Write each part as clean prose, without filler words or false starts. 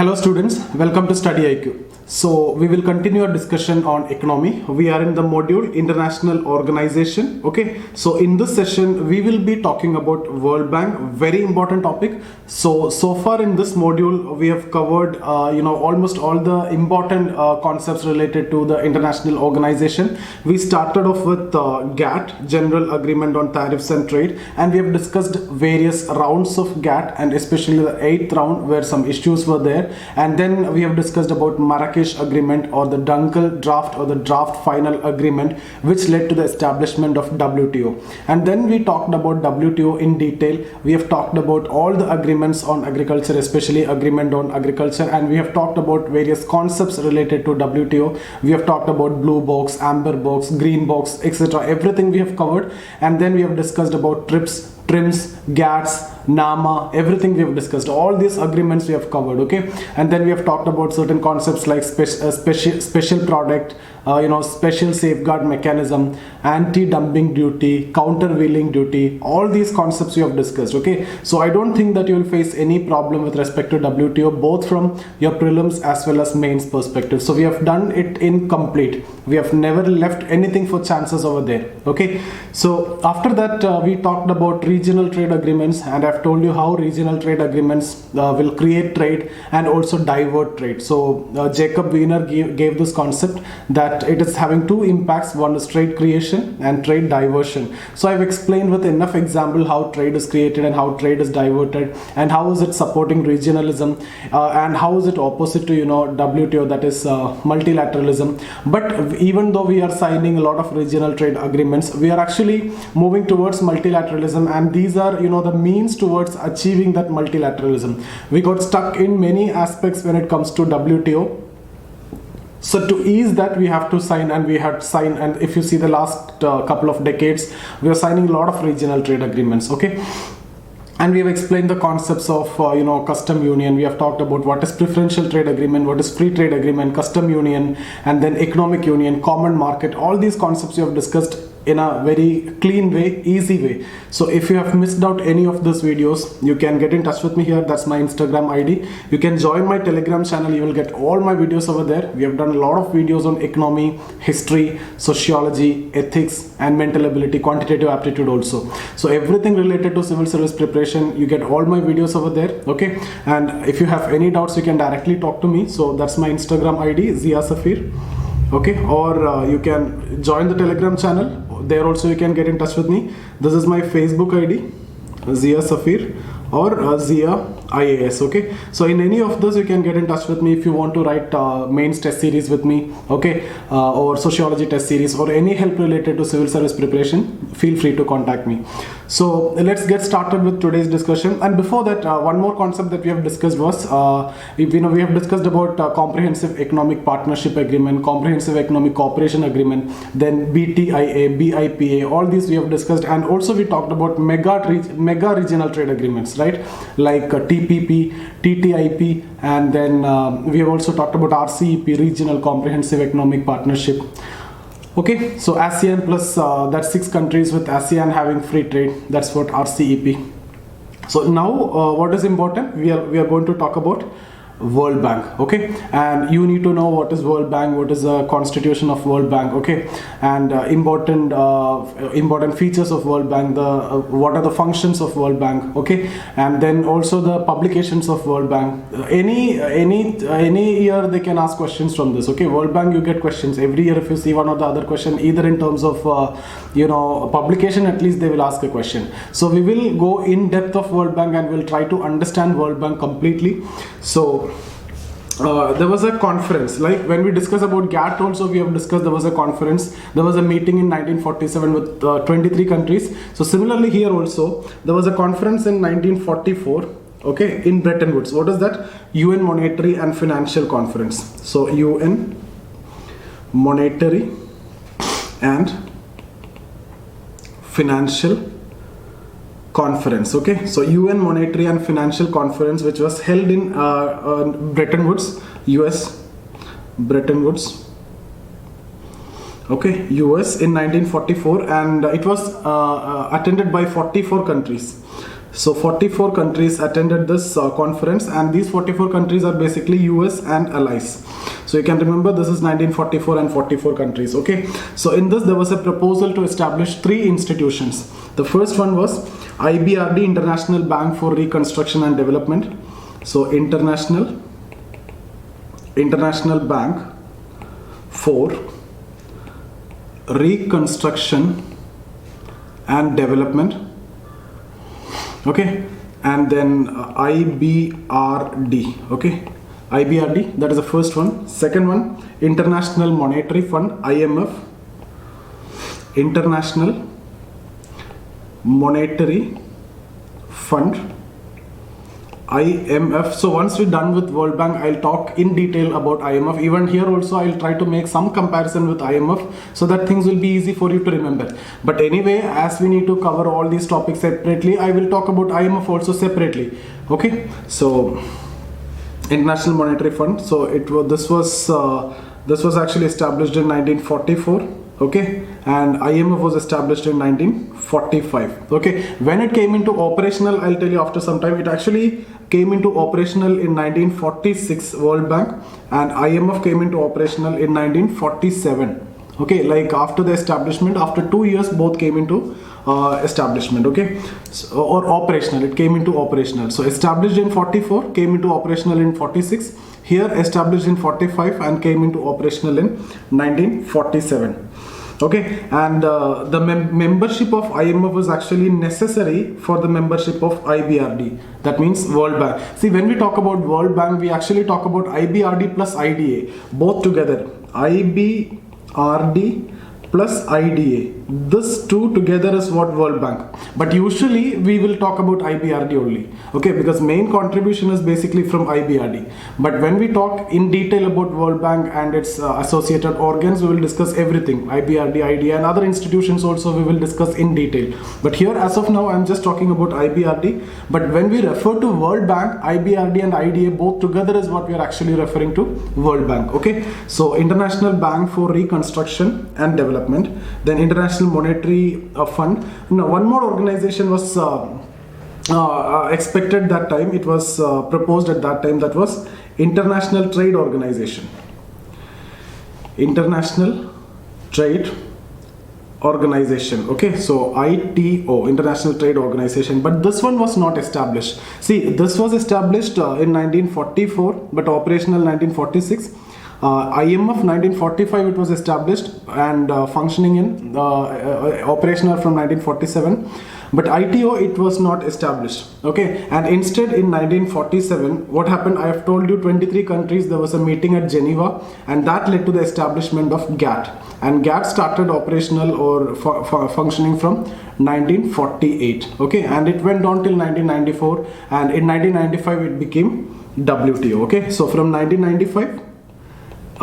Hello students, welcome to StudyIQ. So we will continue our discussion on economy. We are in the module International Organization. Okay, so in this session we will be talking about World Bank, very important topic. So far in this module we have covered almost all the important concepts related to the international organization. We started off with GATT, General Agreement on Tariffs and Trade, and we have discussed various rounds of GATT, and especially the 8th round where some issues were there. And then we have discussed about Marrakesh Agreement, or the Dunkel draft, or the draft final agreement, which led to the establishment of WTO. And then we talked about WTO in detail. We have talked about all the agreements on agriculture, especially agreement on agriculture, and we have talked about various concepts related to WTO. We have talked about blue box, amber box, green box, etc. Everything we have covered. And then we have discussed about TRIMS, GATS, NAMA, everything we have discussed. All these agreements we have covered. Okay, and then we have talked about certain concepts like special product, special safeguard mechanism, anti-dumping duty, countervailing duty. All these concepts we have discussed. Okay, so I don't think that you will face any problem with respect to WTO, both from your prelims as well as mains perspective. So we have done it in complete. We have never left anything for chances over there. Okay, so after that we talked about regional trade agreements, and I've told you how regional trade agreements will create trade and also divert trade. So Jacob Wiener gave this concept that it is having two impacts. One is trade creation and trade diversion. So I've explained with enough example how trade is created and how trade is diverted, and how is it supporting regionalism, and how is it opposite to WTO, that is multilateralism. But even though we are signing a lot of regional trade agreements, we are actually moving towards multilateralism, and these are the means towards achieving that multilateralism. We got stuck in many aspects when it comes to WTO. So to ease that, we have to sign, and we had signed, and if you see the last couple of decades, we are signing a lot of regional trade agreements. Okay, and we have explained the concepts of custom union. We have talked about what is preferential trade agreement, what is free trade agreement, custom union, and then economic union, common market. All these concepts we have discussed in a very clean way, easy way. So if you have missed out any of these videos, you can get in touch with me here. That's my Instagram ID. You can join my Telegram channel. You will get all my videos over there. We have done a lot of videos on economy, history, sociology, ethics, and mental ability, quantitative aptitude also. So everything related to civil service preparation, you get all my videos over there. Okay, and if you have any doubts, you can directly talk to me. So that's my Instagram ID, Zia Safir. Okay, or you can join the Telegram channel. There also you can get in touch with me. This is my Facebook ID, Zia Safir, or Zia IAS. Okay, so in any of those you can get in touch with me if you want to write mains test series with me. Okay, or sociology test series, or any help related to civil service preparation, feel free to contact me. So let's get started with today's discussion. And before that, one more concept that we have discussed was we have discussed about comprehensive economic partnership agreement, comprehensive economic cooperation agreement, then BTIA, BIPA. All these we have discussed, and also we talked about mega regional trade agreements, right? Like TPP, TTIP, and then we have also talked about RCEP, Regional Comprehensive Economic Partnership. Okay, so ASEAN plus that's 6 countries with ASEAN having free trade. That's what RCEP. So now what is important? We are going to talk about World Bank. Okay, and you need to know what is World Bank, what is the constitution of World Bank. Okay, and important features of World Bank, what are the functions of World Bank. Okay, and then also the publications of World Bank. Any year they can ask questions from this. Okay, World Bank, you get questions every year. If you see one or the other question, either in terms of publication, at least they will ask a question. So we will go in depth of World Bank, and we'll try to understand World Bank completely. So there was a conference, like when we discuss about GATT also, we have discussed there was a conference, there was a meeting in 1947 with 23 countries. So similarly here also, there was a conference in 1944, okay, in Bretton Woods. What is that? UN Monetary and Financial Conference. So UN Monetary and Financial Conference. Okay, so UN Monetary and Financial Conference, which was held in Bretton Woods, US, Bretton Woods, okay, US in 1944, and it was attended by 44 countries. So 44 countries attended this conference, and these 44 countries are basically US and allies. So you can remember this is 1944 and 44 countries. Okay, so in this there was a proposal to establish 3 institutions. The first one was IBRD, International Bank for Reconstruction and Development. So International Bank for Reconstruction and Development. Okay, and then IBRD. Okay, IBRD, that is the first one. Second one, International Monetary Fund, IMF. International Monetary Fund, IMF. So once we're done with World Bank, I'll talk in detail about IMF. Even here also I'll try to make some comparison with IMF so that things will be easy for you to remember. But anyway, as we need to cover all these topics separately, I will talk about IMF also separately. Okay, so International Monetary Fund. So this was actually established in 1944. Okay, and IMF was established in 1945. Okay, when it came into operational, I'll tell you after some time. It actually came into operational in 1946, World Bank, and IMF came into operational in 1947. Okay, like after the establishment, after 2 years, both came into establishment. Okay, so, or operational, it came into operational. So established in 44, came into operational in 46. Here established in 45 and came into operational in 1947. Okay, and the membership of IMF was actually necessary for the membership of IBRD. That means World Bank. See, when we talk about World Bank, we actually talk about IBRD plus IDA, both together. IBRD plus IDA. This two together is what World Bank. But usually we will talk about IBRD only. Okay, because main contribution is basically from IBRD. But when we talk in detail about World Bank and its associated organs, we will discuss everything. IBRD, IDA and other institutions also we will discuss in detail. But here as of now, I'm just talking about IBRD. But when we refer to World Bank, IBRD and IDA both together is what we are actually referring to World Bank. Okay, so International Bank for Reconstruction and Development, then International Monetary Fund. Now one more organization was expected that time. It was proposed at that time. That was International Trade Organization. International Trade Organization. Okay, so ITO, International Trade Organization. But this one was not established. See, this was established in 1944, but operational 1946. IMF 1945 it was established and functioning in operational from 1947, but ITO it was not established. Okay, and instead in 1947 what happened, I have told you 23 countries, there was a meeting at Geneva and that led to the establishment of GATT, and GATT started operational or functioning from 1948. Okay, and it went on till 1994, and in 1995 it became WTO. Okay, so from 1995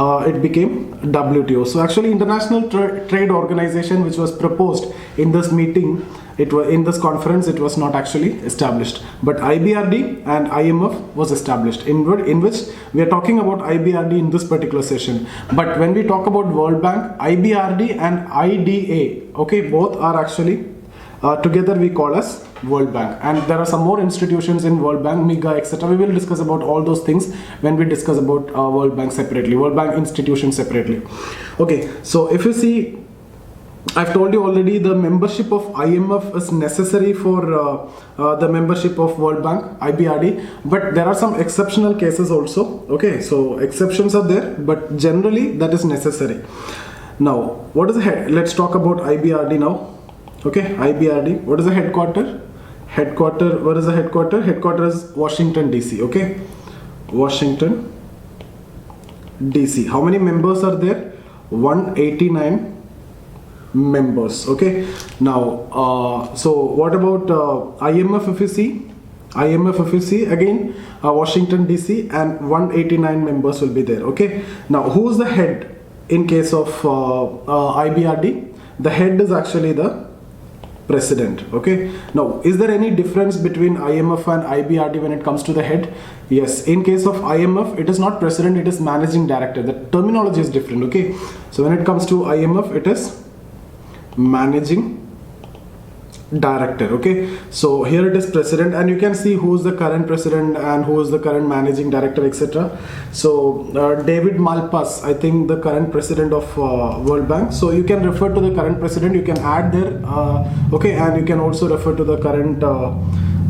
it became WTO. So actually International Trade Organization, which was proposed in this meeting, it was in this conference, it was not actually established, but IBRD and IMF was established, in which we are talking about IBRD in this particular session. But when we talk about World Bank, IBRD and IDA, okay, both are actually together we call as World Bank, and there are some more institutions in World Bank, MIGA, etc. We will discuss about all those things when we discuss about World Bank separately, World Bank institution separately. Okay, so if you see, I've told you already the membership of IMF is necessary for the membership of World Bank, IBRD, but there are some exceptional cases also. Okay, so exceptions are there, but generally that is necessary. Now, what is the head? Let's talk about IBRD now. Okay, IBRD, what is the headquarter? What is the headquarter? Headquarter is Washington DC. Okay, Washington DC. How many members are there? 189 members. Okay, now so what about IMF? If you see, again Washington DC, and 189 members will be there. Okay, now who is the head in case of IBRD? The head is actually the president. Okay, now is there any difference between IMF and IBRD when it comes to the head? Yes, in case of IMF it is not president, it is managing director. The terminology is different. Okay, so when it comes to IMF it is managing director. Okay, so here it is president, and you can see who is the current president and who is the current managing director, etc. So David Malpass, I think the current president of World Bank. So you can refer to the current president, you can add there, okay, and you can also refer to the current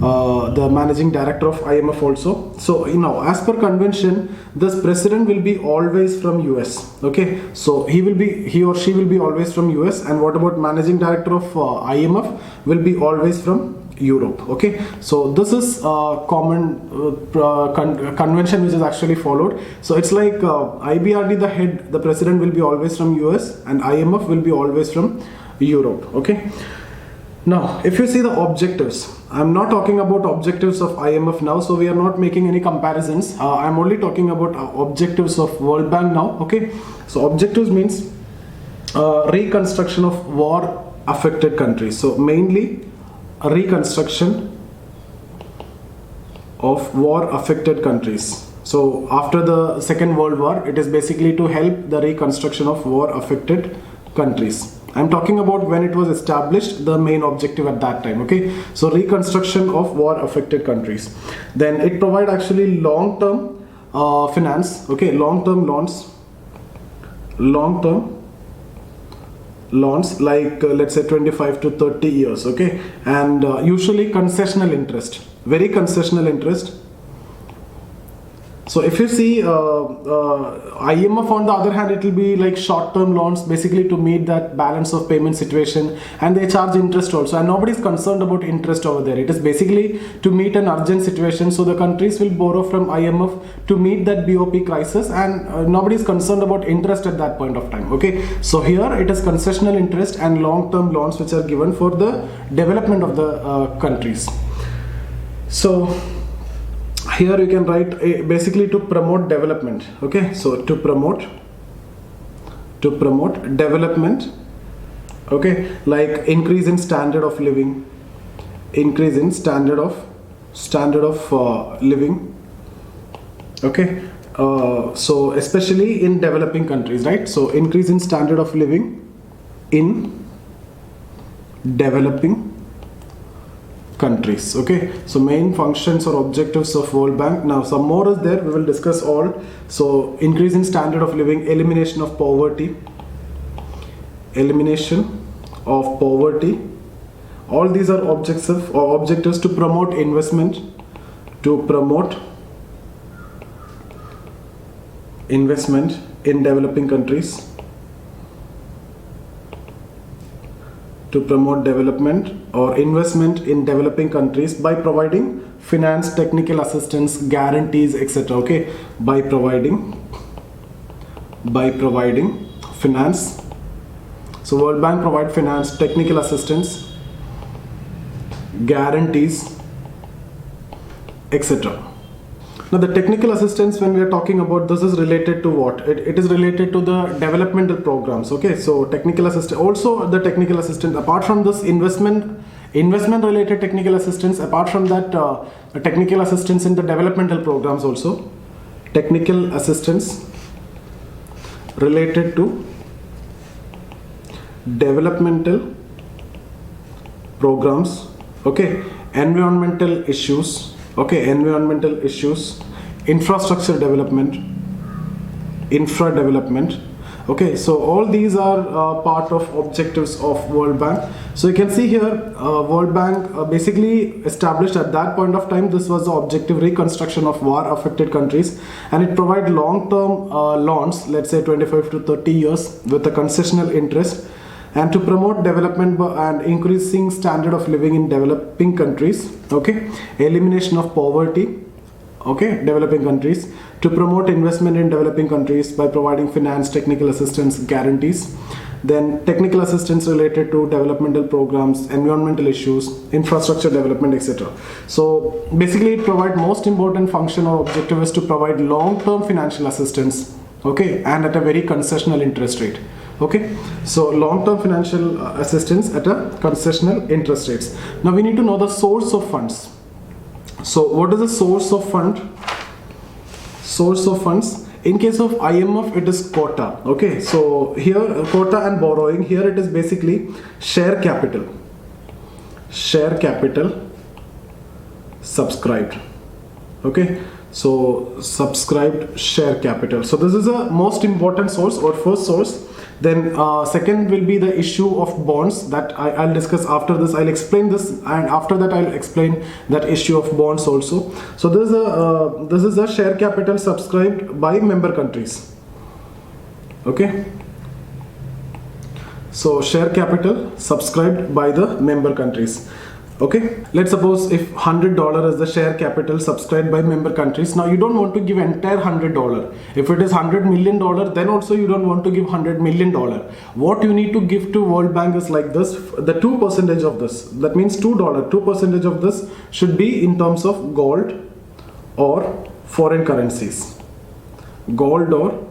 the managing director of IMF also. So as per convention, this president will be always from US. Okay, so he or she will be always from US. And what about managing director of IMF? Will be always from Europe. Okay, so this is a common convention which is actually followed. So it's like IBRD, the head, the president will be always from US, and IMF will be always from Europe. Okay. Now, if you see the objectives, I'm not talking about objectives of IMF now, so we are not making any comparisons. I'm only talking about objectives of World Bank now. Okay, so objectives means reconstruction of war affected countries. So mainly a reconstruction of war affected countries. So after the Second World War, it is basically to help the reconstruction of war affected countries. I'm talking about when it was established, the main objective at that time. Okay, so reconstruction of war affected countries. Then it provide actually long-term finance. Okay, long-term loans like let's say 25 to 30 years. Okay, and usually concessional interest, very concessional interest. So if you see IMF, on the other hand, it will be like short-term loans, basically to meet that balance of payment situation, and they charge interest also, and nobody is concerned about interest over there. It is basically to meet an urgent situation, so the countries will borrow from IMF to meet that BOP crisis, and nobody is concerned about interest at that point of time. Okay, so here it is concessional interest and long-term loans which are given for the development of the countries. So here you can write basically to promote development. Okay, so to promote development. Okay, like increase in standard of living, living. Okay, so especially in developing countries, right? So increase in standard of living in developing countries. Okay, so main functions or objectives of World Bank. Now some more is there, we will discuss all. So increase in standard of living, elimination of poverty, all these are objectives to promote investment, in developing countries, to promote development or investment in developing countries by providing finance, technical assistance, guarantees, etc. Okay, by providing finance. So World Bank provide finance, technical assistance, guarantees, etc. Now the technical assistance, when we are talking about, this is related to what? It is related to the developmental programs. Okay, so technical assistance, also the technical assistance, apart from this investment related technical assistance, apart from that technical assistance in the developmental programs also, technical assistance related to developmental programs. Okay, environmental issues, infrastructure development, infra development. Okay, so all these are part of objectives of World Bank. So you can see here World Bank basically established at that point of time, this was the objective, reconstruction of war affected countries, and it provide long-term loans, let's say 25 to 30 years with a concessional interest, and to promote development and increasing standard of living in developing countries. Okay, elimination of poverty, okay, developing countries, to promote investment in developing countries by providing finance, technical assistance, guarantees. Then technical assistance related to developmental programs, environmental issues, infrastructure development, etc. So basically it provide most important function or objective is to provide long-term financial assistance, okay, and at a very concessional interest rate. Okay, so long-term financial assistance at a concessional interest rates. Now we need to know the source of funds. So what is the source of fund? Source of funds. In case of IMF, it is quota. Okay, so here quota and borrowing, here it is basically share capital. share capital subscribed. Okay, so subscribed share capital. So this is a most important source or first source. Then second will be the issue of bonds that I'll discuss after this. I'll explain this, and after that I'll explain that issue of bonds also. So this is a share capital subscribed by member countries. Okay, so share capital subscribed by the member countries. Okay, let's suppose if $100 is the share capital subscribed by member countries. Now you don't want to give entire $100. If it is $100 million, then also you don't want to give $100 million. What you need to give to World Bank is like this, the 2% of this. That means $2. 2% of this should be in terms of gold or foreign currencies. Gold or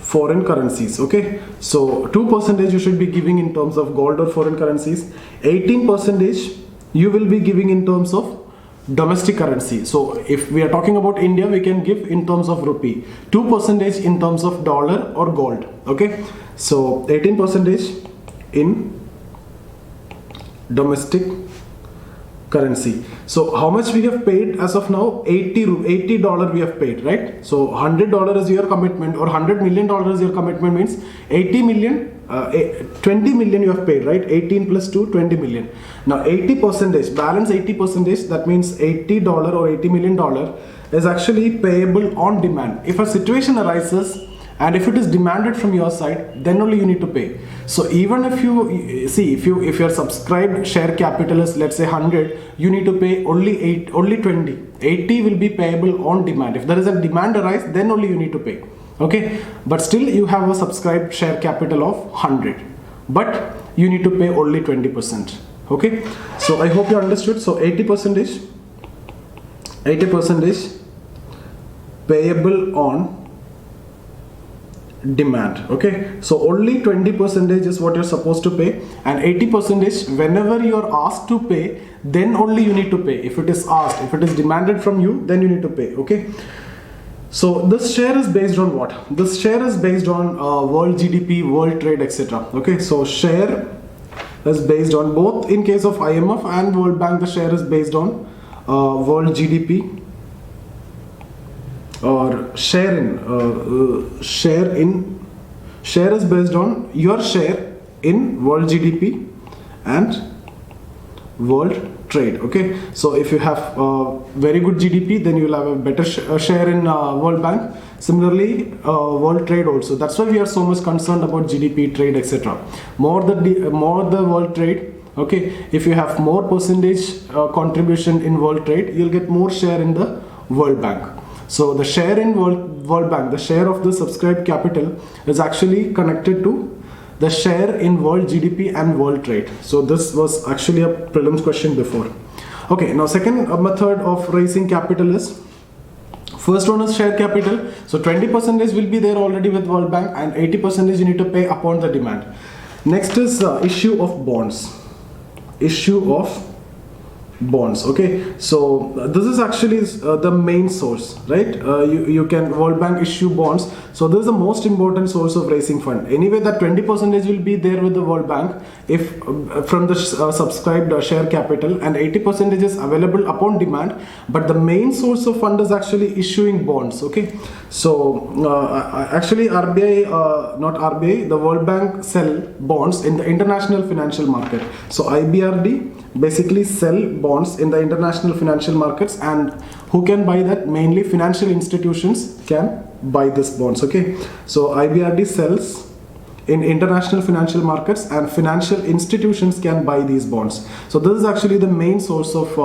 foreign currencies. Okay, so 2% you should be giving in terms of gold or foreign currencies. 18% you will be giving in terms of domestic currency. So if we are talking about India, we can give in terms of rupee. 2% in terms of dollar or gold. Okay, so 18% in domestic currency. So how much we have paid as of now? $80 we have paid, right? So $100 is your commitment, or $100 million is your commitment, means 80 million, 20 million you have paid, right? 18 plus 2, 20 million. Now 80%, balance 80%, that means $80 or $80 million is actually payable on demand. If a situation arises and if it is demanded from your side, then only you need to pay. So even if you see, if your subscribed share capital is, let's say 100, you need to pay only 20. 80 will be payable on demand. If there is a demand arise, then only you need to pay. Okay, but still you have a subscribed share capital of 100, but you need to pay only 20%. Okay, so I hope you understood. So 80% payable on demand. Okay, so only 20% is what you're supposed to pay, and 80% whenever you're asked to pay, then only you need to pay. If it is asked, if it is demanded from you, then you need to pay. Okay, so this share is based on what? This share is based on world GDP, world trade, etc. Okay, so share is based on, both in case of IMF and World Bank, the share is based on world GDP, or share is based on your share in world GDP and world trade. Okay, so if you have very good GDP, then you will have a better share in World Bank. Similarly, world trade also. That's why we are so much concerned about GDP, trade, etc. More the world trade. Okay, if you have more percentage contribution in world trade, you'll get more share in the World Bank. So the share in World Bank, the share of the subscribed capital is actually connected to the share in world GDP and world trade. So this was actually a prelims question before. Okay, now second method of raising capital is, first one is share capital. So 20% will be there already with World Bank, and 80% you need to pay upon the demand. Next is issue of bonds. Issue of bonds. Okay, so this is actually the main source, right? You can, World Bank issue bonds. So this is the most important source of raising fund. Anyway, that 20% will be there with the World Bank if from the subscribed share capital, and 80% is available upon demand. But the main source of fund is actually issuing bonds. Okay, so actually RBI, not RBI, the World Bank sell bonds in the international financial market. So IBRD basically sell bonds in the international financial markets, and who can buy that? Mainly financial institutions can buy this bonds. Okay, so IBRD sells in international financial markets, and financial institutions can buy these bonds. So this is actually the main source of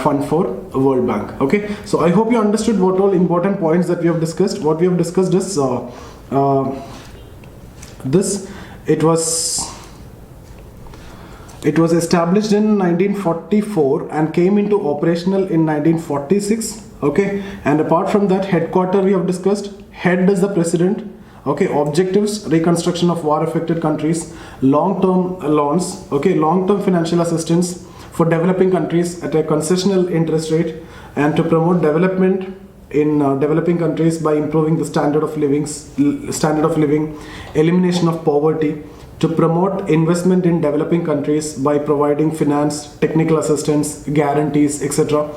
fund for World Bank. Okay, so I hope you understood what all important points that we have discussed. What we have discussed is this. It was established in 1944 and came into operational in 1946. Okay, and apart from that, headquarter we have discussed. Head is the president. Okay, objectives: reconstruction of war affected countries, long-term loans, okay, long-term financial assistance for developing countries at a concessional interest rate, and to promote development in developing countries by improving the standard of living, elimination of poverty, to promote investment in developing countries by providing finance, technical assistance, guarantees, etc.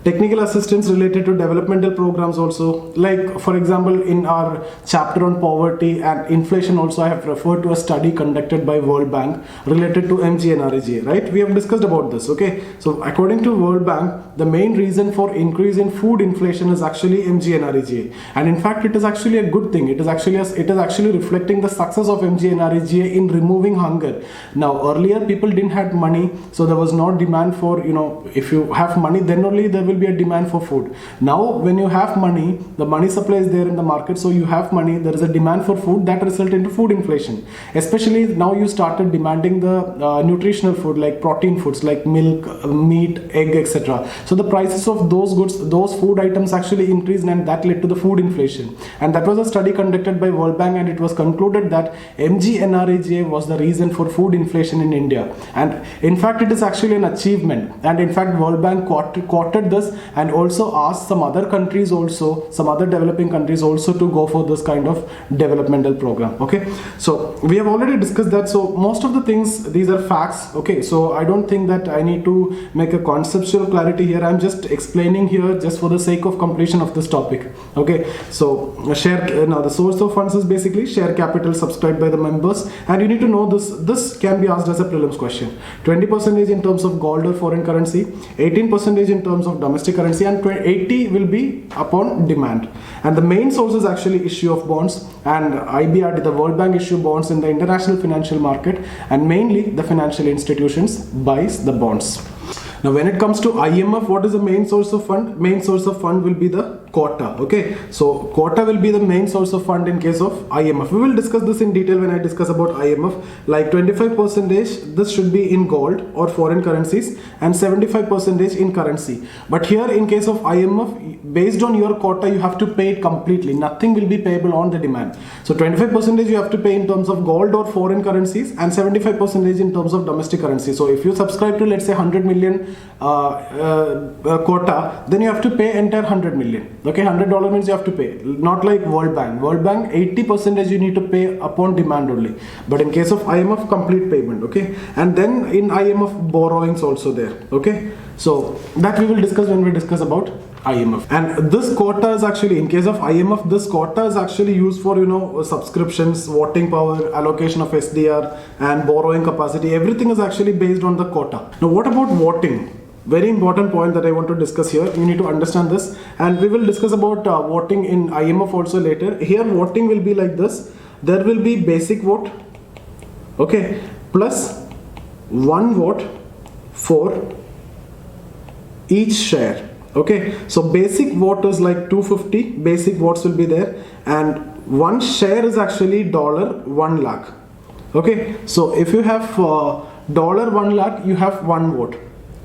Technical assistance related to developmental programs also, like for example in our chapter on poverty and inflation also I have referred to a study conducted by World Bank related to MGNREGA, right? We have discussed about this, okay? So according to World Bank, the main reason for increase in food inflation is actually MGNREGA, and in fact it is actually a good thing. It is actually reflecting the success of MGNREGA in removing hunger. Now earlier people didn't have money, so there was no demand for, if you have money then only there will be a demand for food. Now when you have money, the money supply is there in the market, so you have money, there is a demand for food, that result into food inflation. Especially now you started demanding the nutritional food like protein foods like milk, meat, egg, etc. So the prices of those goods, those food items actually increased, and that led to the food inflation. And that was a study conducted by World Bank, and it was concluded that MGNREGA was the reason for food inflation in India. And in fact it is actually an achievement, and in fact World Bank quoted this and also asked some other countries also, some other developing countries also to go for this kind of developmental program. Okay, so we have already discussed that. So most of the things, these are facts. Okay, so I don't think that I need to make a conceptual clarity here. I'm just explaining here just for the sake of completion of this topic. Okay, so the source of funds is basically share capital subscribed by the members, and you need to know this can be asked as a prelims question. 20% in terms of gold or foreign currency, 18% in terms of domestic currency, and 80 will be upon demand. And the main source is actually issue of bonds, and IBRD, the World Bank, issue bonds in the international financial market, and mainly the financial institutions buys the bonds. Now when it comes to IMF, what is the main source of fund? Main source of fund will be the quota. Okay, so quota will be the main source of fund in case of IMF. We will discuss this in detail when I discuss about IMF. Like 25% this should be in gold or foreign currencies, and 75% in currency. But here in case of IMF, based on your quota you have to pay it completely. Nothing will be payable on the demand. So 25% you have to pay in terms of gold or foreign currencies, and 75% in terms of domestic currency. So if you subscribe to, let's say, 100 million quota, then you have to pay entire 100 million. Okay, $100 means you have to pay. Not like World Bank. World Bank 80% you need to pay upon demand only. But in case of IMF, complete payment. Okay, and then in IMF borrowings also there. Okay, so that we will discuss when we discuss about IMF. And this quota is actually, in case of IMF, this quota is actually used for, subscriptions, voting power, allocation of SDR, and borrowing capacity. Everything is actually based on the quota. Now what about voting? Very important point that I want to discuss here. You need to understand this, and we will discuss about voting in IMF also later. Here voting will be like this. There will be basic vote, okay, plus 1 vote for each share. Okay, so basic vote is like 250 basic votes will be there, and one share is actually $1 lakh. Okay, so if you have $1 lakh, you have 1 vote.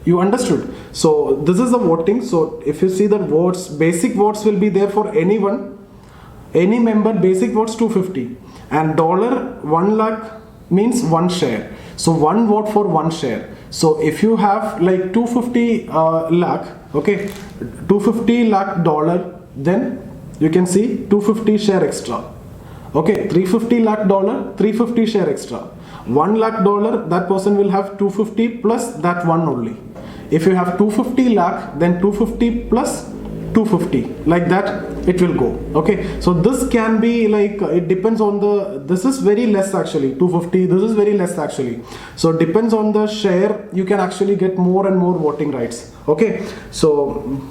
You understood? So this is the voting. So if you see the votes, basic votes will be there for anyone, any member. Basic votes 250, and $1 lakh means 1 share. So 1 vote for 1 share. So if you have like 250 lakh, okay, 250 lakh dollar, then you can see 250 share extra. Okay, 350 lakh dollar, 350 share extra. 1 lakh dollar, that person will have 250 plus that one only. If you have 250 lakh, then 250 plus 250, like that it will go. Okay, so this can be like, it depends on the, this is very less actually, 250, this is very less actually. So depends on the share, you can actually get more and more voting rights. Okay, so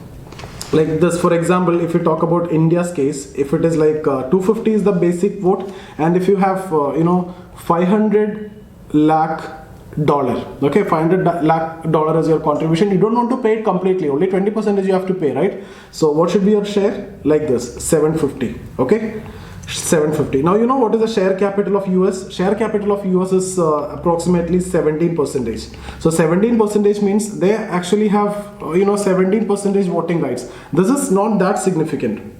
like this, for example, if you talk about India's case, if it is like 250 is the basic vote, and if you have 500 lakh dollar, okay, 500 lakh dollar is your contribution, you don't want to pay it completely, only 20% you have to pay, right? So what should be your share? Like this, 750. Okay, 750. Now you know what is the share capital of US? Share capital of US is approximately 17%. So 17% means they actually have 17% voting rights. This is not that significant.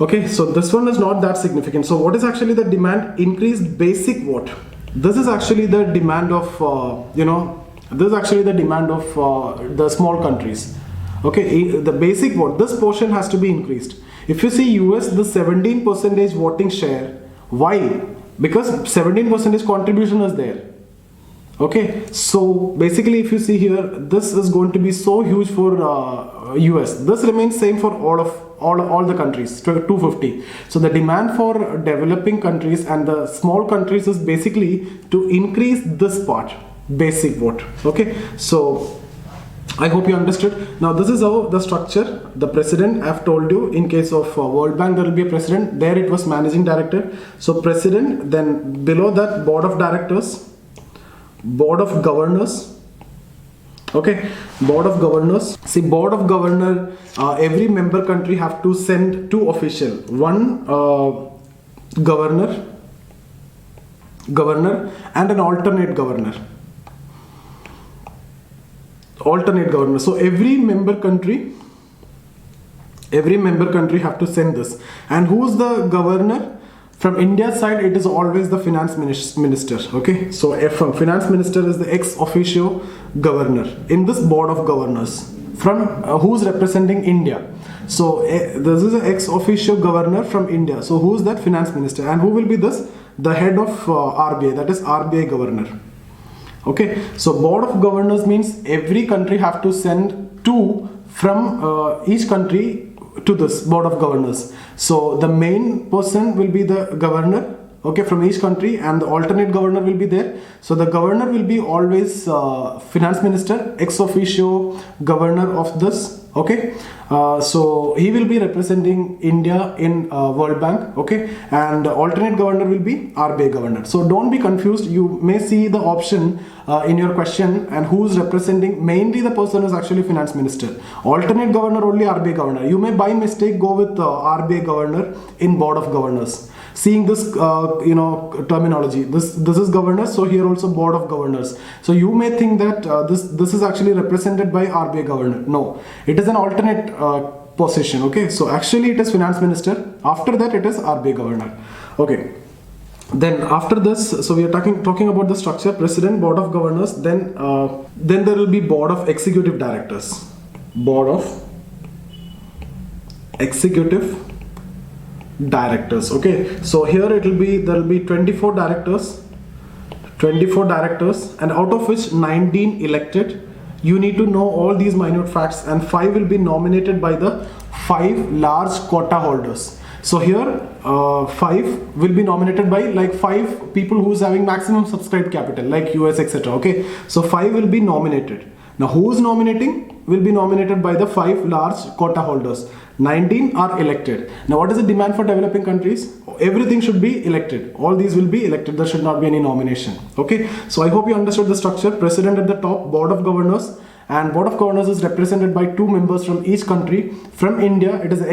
Okay, so this one is not that significant. So what is actually the demand? Increased basic vote. This is actually the demand of this is actually the demand of the small countries. Okay, the basic vote, this portion has to be increased. If you see US, the 17% voting share, why? because 17% contribution is there. Okay, so basically if you see here, this is going to be so huge for US. This remains same for all the countries, 250. So the demand for developing countries and the small countries is basically to increase this part, basic vote. Okay, so I hope you understood. Now this is how the structure, the president, I've told you, in case of World Bank there will be a president, there it was managing director. So president, then below that board of directors, board of governors. Okay, board of governors. See, board of governor, every member country have to send two official, one governor and an alternate governor. So every member country have to send this. And who's the governor? From India's side, it is always the finance minister. Okay, so from finance minister is the ex officio governor in this board of governors, from who's representing India. So this is an ex officio governor from India. So who's that? Finance minister. And who will be this? The head of RBI, that is RBI governor. Okay, so board of governors means every country have to send two from each country to this board of governors. So the main person will be the governor, okay, from each country, and the alternate governor will be there. So the governor will be always finance minister, ex officio governor of this. Okay, so he will be representing India in World Bank. Okay, and the alternate governor will be RBI governor. So don't be confused. You may see the option in your question, and who's representing, mainly the person is actually finance minister. Alternate governor only RBI governor. You may by mistake go with RBI governor in board of governors. Seeing this terminology, this is governors, so here also board of governors. So you may think that this is actually represented by RBI governor. No, it is an alternate position. Okay, so actually it is finance minister. After that it is RBI governor. Okay, then after this, so we are talking about the structure: president, board of governors, then there will be board of executive directors. Board of executive directors. Okay, so here there will be 24 directors, and out of which 19 elected. You need to know all these minute facts, and 5 will be nominated by the 5 large quota holders. So here 5 will be nominated by like 5 people who's having maximum subscribed capital, like US, etc. Okay, so 5 will be nominated. Now who is nominating? Will be nominated by the 5 large quota holders. 19 are elected. Now what is the demand for developing countries? Everything should be elected. All these will be elected. There should not be any nomination. Okay, so I hope you understood the structure. President at the top, board of governors, and board of governors is represented by 2 members from each country. From India, it is the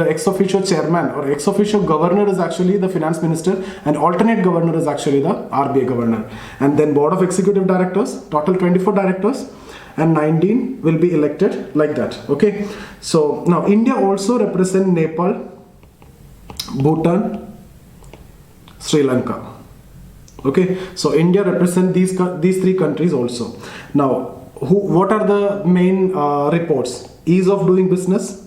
ex officio chairman or ex officio governor is actually the finance minister, and alternate governor is actually the RBI governor. And then board of executive directors, total 24 directors, and 19 will be elected, like that. Okay, so now India also represent Nepal, Bhutan, Sri Lanka. Okay, so India represent these 3 countries also. Now what are the main reports? Ease of doing business,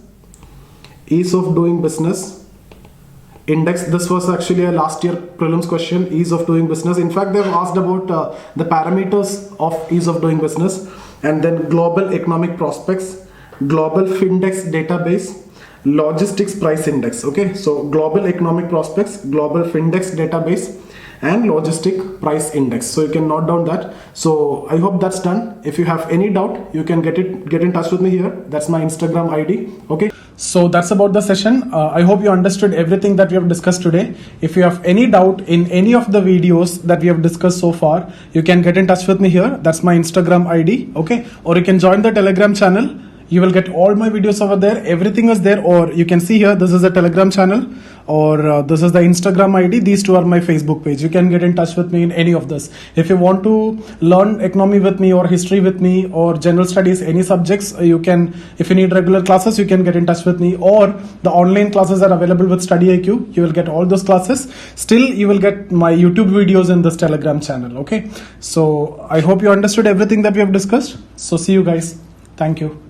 index. This was actually a last year prelims question, ease of doing business. In fact, they have asked about the parameters of ease of doing business. And then global economic prospects, global findex database, logistics price index. Okay, so global economic prospects, global findex database, and logistic price index. So you can note down that. So I hope that's done. If you have any doubt, you can get in touch with me here. That's my Instagram ID. Okay, so that's about the session. I hope you understood everything that we have discussed today. If you have any doubt in any of the videos that we have discussed so far, you can get in touch with me here. That's my Instagram ID. Okay, or you can join the Telegram channel. You will get all my videos over there. Everything is there. Or you can see here, this is a Telegram channel, or this is the Instagram ID. These 2 are my Facebook page. You can get in touch with me in any of this. If you want to learn economy with me, or history with me, or general studies, any subjects, you can, if you need regular classes, you can get in touch with me, or the online classes are available with StudyIQ. You will get all those classes. Still, you will get my YouTube videos in this Telegram channel. Okay, so I hope you understood everything that we have discussed. So see you guys. Thank you.